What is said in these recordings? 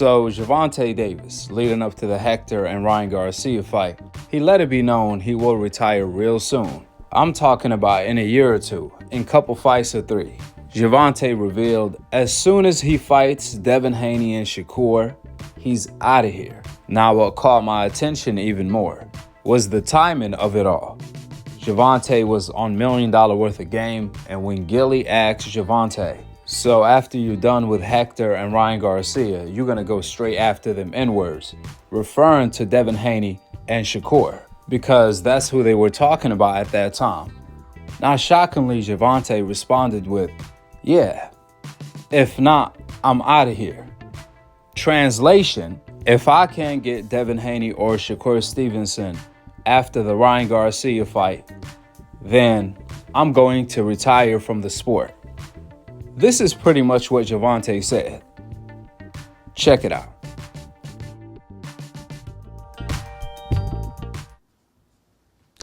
So Gervonta Davis, leading up to the Hector and Ryan Garcia fight, he let it be known he will retire real soon. I'm talking about in a year or two, in couple fights or 3. Gervonta revealed as soon as he fights Devin Haney and Shakur, he's out of here. Now what caught my attention even more was the timing of it all. Gervonta was on $1 million worth of game, and when Gilly asked Gervonta, so after you're done with Hector and Ryan Garcia, you're going to go straight after them N-words, referring to Devin Haney and Shakur, because that's who they were talking about at that time. Now, shockingly, Gervonta responded with, yeah, if not, I'm out of here. Translation, if I can't get Devin Haney or Shakur Stevenson after the Ryan Garcia fight, then I'm going to retire from the sport. This is pretty much what Gervonta said. Check it out.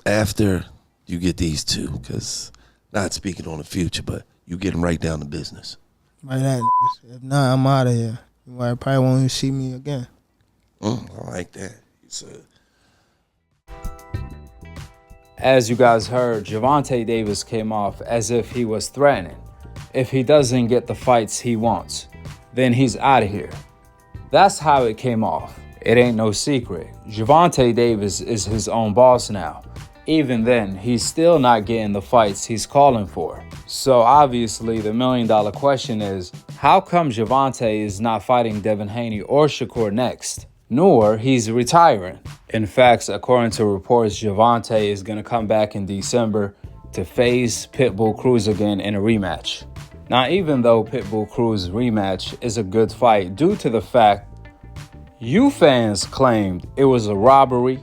After you get these two, because not speaking on the future, but you getting right down to business. Right at it. If not, I'm out of here. You probably won't even see me again. I like that. You said. As you guys heard, Gervonta Davis came off as if he was threatening. If he doesn't get the fights he wants, then he's out of here. That's how it came off. It ain't no secret. Gervonta Davis is his own boss now. Even then, he's still not getting the fights he's calling for. So obviously, the $1 million question is, how come Gervonta is not fighting Devin Haney or Shakur next? Nor he's retiring. In fact, according to reports, Gervonta is going to come back in December to face Pitbull Cruz again in a rematch. Now, even though Pitbull Cruz rematch is a good fight due to the fact you fans claimed it was a robbery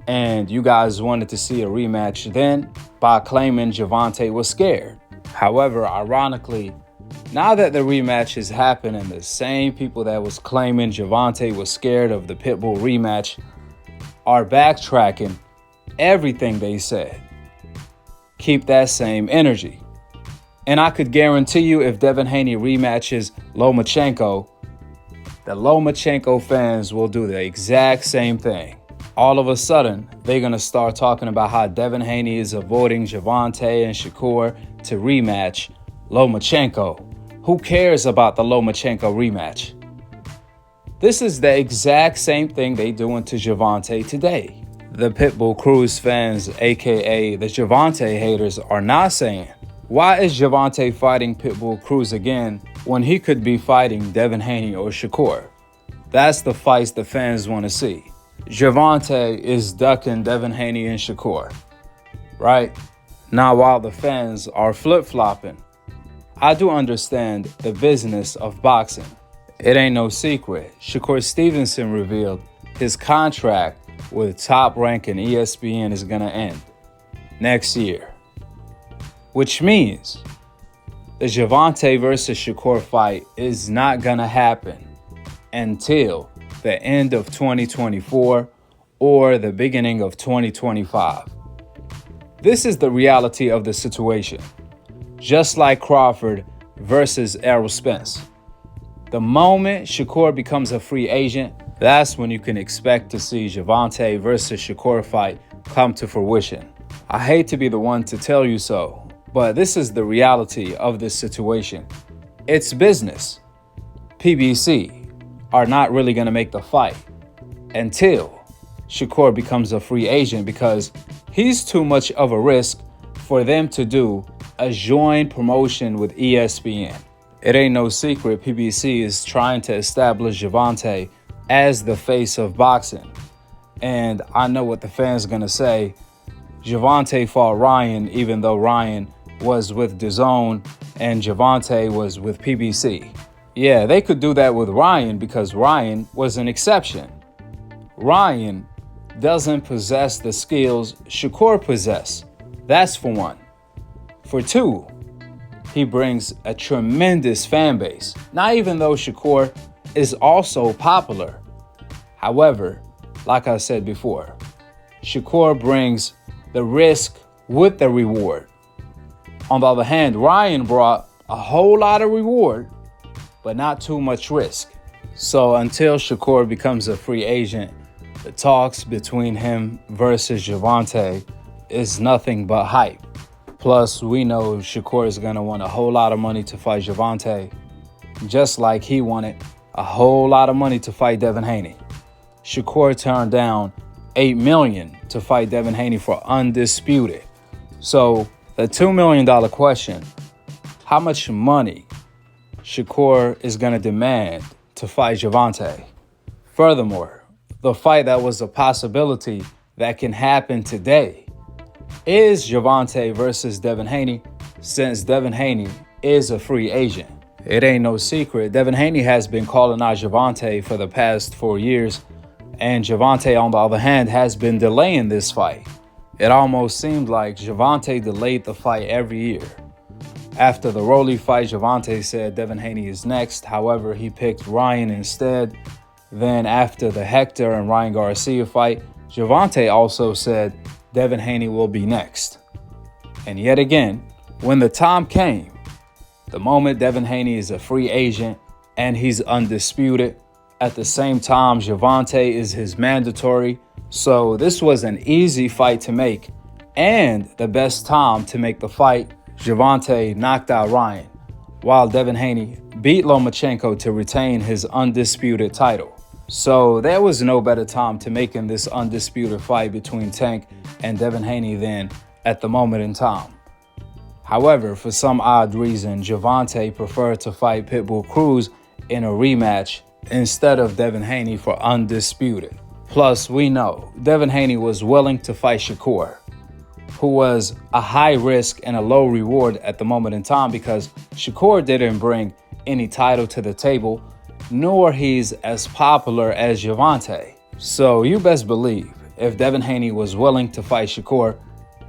and you guys wanted to see a rematch then by claiming Gervonta was scared. However, ironically, now that the rematch has happened and the same people that was claiming Gervonta was scared of the Pitbull rematch are backtracking everything they said. Keep that same energy. And I could guarantee you if Devin Haney rematches Lomachenko, the Lomachenko fans will do the exact same thing. All of a sudden, they're going to start talking about how Devin Haney is avoiding Gervonta and Shakur to rematch Lomachenko. Who cares about the Lomachenko rematch? This is the exact same thing they doing to Gervonta today. The Pitbull Cruz fans, aka the Gervonta haters, are not saying, why is Gervonta fighting Pitbull Cruz again when he could be fighting Devin Haney or Shakur? That's the fights the fans want to see. Gervonta is ducking Devin Haney and Shakur, right? Now, while the fans are flip-flopping, I do understand the business of boxing. It ain't no secret. Shakur Stevenson revealed his contract with top-ranking ESPN is going to end next year. Which means the Gervonta versus Shakur fight is not going to happen until the end of 2024 or the beginning of 2025. This is the reality of the situation. Just like Crawford versus Errol Spence. The moment Shakur becomes a free agent, that's when you can expect to see Gervonta versus Shakur fight come to fruition. I hate to be the one to tell you so, but this is the reality of this situation. It's business. PBC are not really going to make the fight until Shakur becomes a free agent because he's too much of a risk for them to do a joint promotion with ESPN. It ain't no secret PBC is trying to establish Gervonta as the face of boxing. And I know what the fans are going to say. Gervonta fought Ryan even though Ryan was with DAZN and Gervonta was with PBC. Yeah, they could do that with Ryan because Ryan was an exception. Ryan doesn't possess the skills Shakur possess. That's for one. For two, he brings a tremendous fan base. Not even though Shakur is also popular. However, like I said before, Shakur brings the risk with the reward. On the other hand, Ryan brought a whole lot of reward, but not too much risk. So until Shakur becomes a free agent, the talks between him versus Gervonta is nothing but hype. Plus, we know Shakur is going to want a whole lot of money to fight Gervonta, just like he wanted a whole lot of money to fight Devin Haney. Shakur turned down $8 million to fight Devin Haney for undisputed. So the $2 million question, how much money Shakur is going to demand to fight Gervonta? Furthermore, the fight that was a possibility that can happen today is Gervonta versus Devin Haney, since Devin Haney is a free agent. It ain't no secret, Devin Haney has been calling out Gervonta for the past 4 years, and Gervonta, on the other hand, has been delaying this fight. It almost seemed like Gervonta delayed the fight every year. After the Rolly fight, Gervonta said Devin Haney is next. However, he picked Ryan instead. Then after the Hector and Ryan Garcia fight, Gervonta also said Devin Haney will be next. And yet again, when the time came, the moment Devin Haney is a free agent and he's undisputed, at the same time, Gervonta is his mandatory. So this was an easy fight to make and the best time to make the fight. Gervonta knocked out Ryan, while Devin Haney beat Lomachenko to retain his undisputed title. So there was no better time to making this undisputed fight between Tank and Devin Haney than at the moment in time. However, for some odd reason, Gervonta preferred to fight Pitbull Cruz in a rematch instead of Devin Haney for undisputed. Plus, we know Devin Haney was willing to fight Shakur, who was a high risk and a low reward at the moment in time because Shakur didn't bring any title to the table, nor he's as popular as Gervonta. So you best believe if Devin Haney was willing to fight Shakur,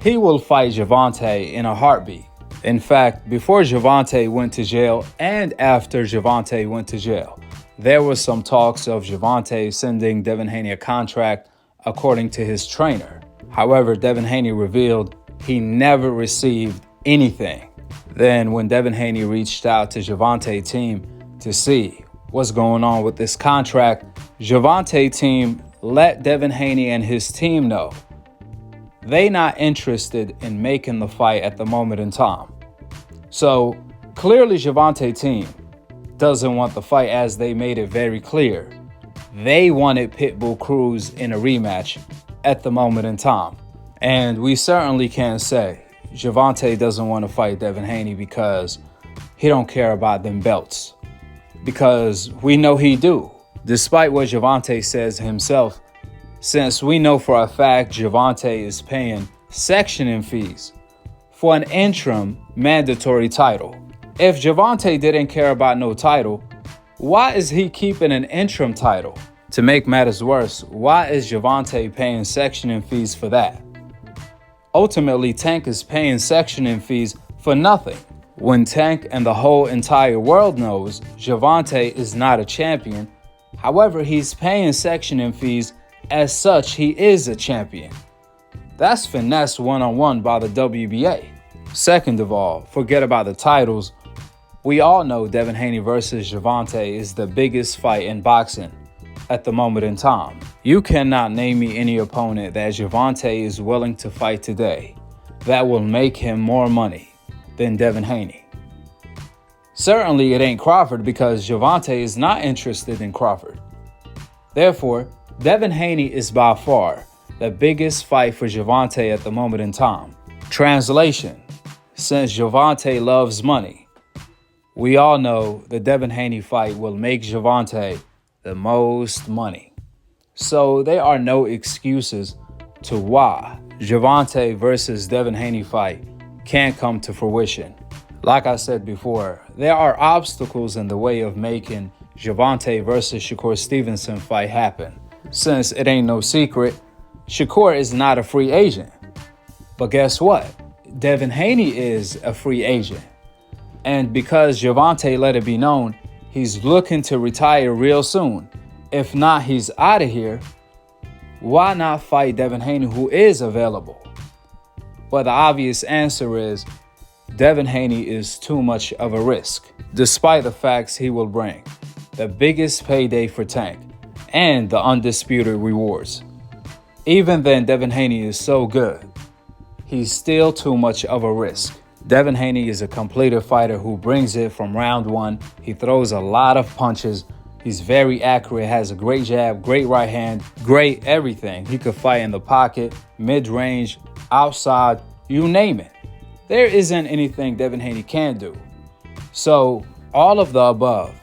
he will fight Gervonta in a heartbeat. In fact, before Gervonta went to jail and after Gervonta went to jail, there was some talks of Gervonta sending Devin Haney a contract according to his trainer. However, Devin Haney revealed he never received anything. Then when Devin Haney reached out to Gervonta team to see what's going on with this contract, Gervonta team let Devin Haney and his team know they not interested in making the fight at the moment in time. So clearly Gervonta team doesn't want the fight, as they made it very clear. They wanted Pitbull Cruz in a rematch at the moment in time. And we certainly can't say Gervonta doesn't want to fight Devin Haney because he don't care about them belts. Because we know he do, despite what Gervonta says himself, since we know for a fact Gervonta is paying sectioning fees for an interim mandatory title. If Gervonta didn't care about no title, why is he keeping an interim title? To make matters worse, why is Gervonta paying sectioning fees for that? Ultimately, Tank is paying sectioning fees for nothing. When Tank and the whole entire world knows Gervonta is not a champion, however, he's paying sectioning fees. As such, he is a champion. That's finesse one-on-one by the WBA. Second of all, forget about the titles. We all know Devin Haney versus Gervonta is the biggest fight in boxing at the moment in time. You cannot name me any opponent that Gervonta is willing to fight today that will make him more money than Devin Haney. Certainly it ain't Crawford, because Gervonta is not interested in Crawford. Therefore, Devin Haney is by far the biggest fight for Gervonta at the moment in time. Translation: since Gervonta loves money, we all know the Devin Haney fight will make Gervonta the most money. So there are no excuses to why Gervonta versus Devin Haney fight can't come to fruition. Like I said before, there are obstacles in the way of making Gervonta versus Shakur Stevenson fight happen. Since it ain't no secret, Shakur is not a free agent. But guess what? Devin Haney is a free agent. And because Gervonta let it be known he's looking to retire real soon, if not he's out of here, why not fight Devin Haney, who is available? But the obvious answer is Devin Haney is too much of a risk, despite the facts he will bring. the biggest payday for Tank, and the undisputed rewards. Even then, Devin Haney is so good, he's still too much of a risk. Devin Haney is a completed fighter who brings it from round one. He throws a lot of punches. He's very accurate, has a great jab, great right hand, great everything. He could fight in the pocket, mid-range, outside, you name it. There isn't anything Devin Haney can't do. So all of the above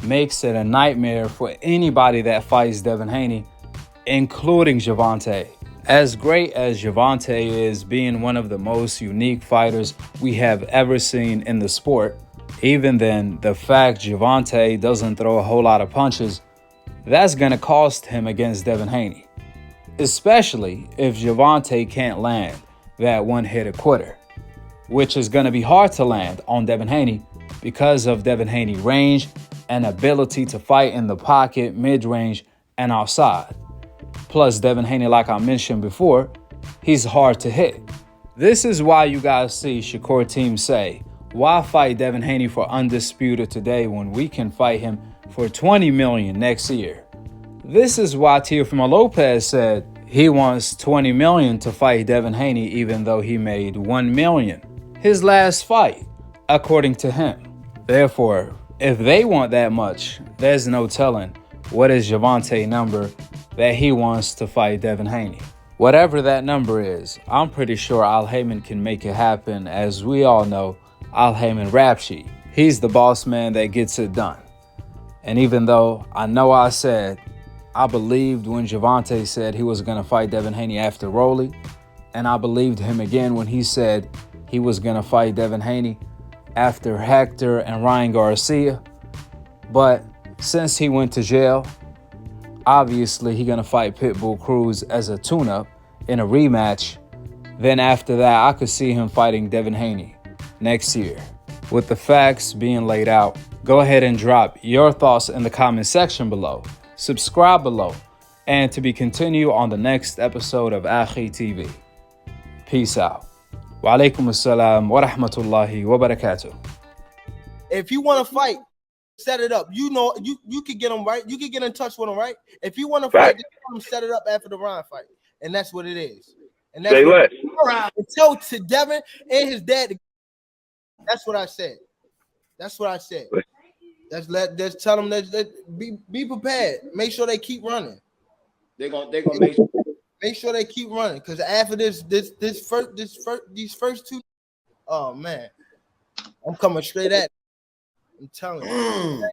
makes it a nightmare for anybody that fights Devin Haney, including Gervonta. As great as Gervonta is, being one of the most unique fighters we have ever seen in the sport, even then, the fact Gervonta doesn't throw a whole lot of punches, that's going to cost him against Devin Haney. Especially if Gervonta can't land that one-hitter quitter, which is going to be hard to land on Devin Haney because of Devin Haney's range and ability to fight in the pocket, mid-range, and outside. Plus, Devin Haney, like I mentioned before, he's hard to hit. This is why you guys see Shakur team say, why fight Devin Haney for undisputed today when we can fight him for $20 million next year? This is why Teofimo Lopez said he wants $20 million to fight Devin Haney even though he made $1 million his last fight, according to him. Therefore, if they want that much, there's no telling what is Gervonta's number that he wants to fight Devin Haney. Whatever that number is, I'm pretty sure Al Heyman can make it happen. As we all know, Al Heyman rap sheet. He's the boss man that gets it done. And even though I know I said I believed when Gervonta said he was going to fight Devin Haney after Rolly, and I believed him again when he said he was going to fight Devin Haney after Hector and Ryan Garcia, but since he went to jail, obviously he's going to fight Pitbull Cruz as a tune-up in a rematch. Then after that, I could see him fighting Devin Haney next year. With the facts being laid out, go ahead and drop your thoughts in the comment section below. Subscribe below. And to be continued on the next episode of Akhi TV. Peace out. Wa alaikum assalam wa rahmatullahi wa barakatuh. If you want to fight, set it up. You know, you could get him right. You could get in touch with him, right? If you want to fight, just tell him set it up after the Ryan fight, and that's what it is. And that's what tell to Devin and his dad. That's what I said. That's what I said. Just tell them that be prepared. Make sure they keep running. They're gonna make sure they keep running because after these first two, oh man, I'm coming straight at. I'm telling you.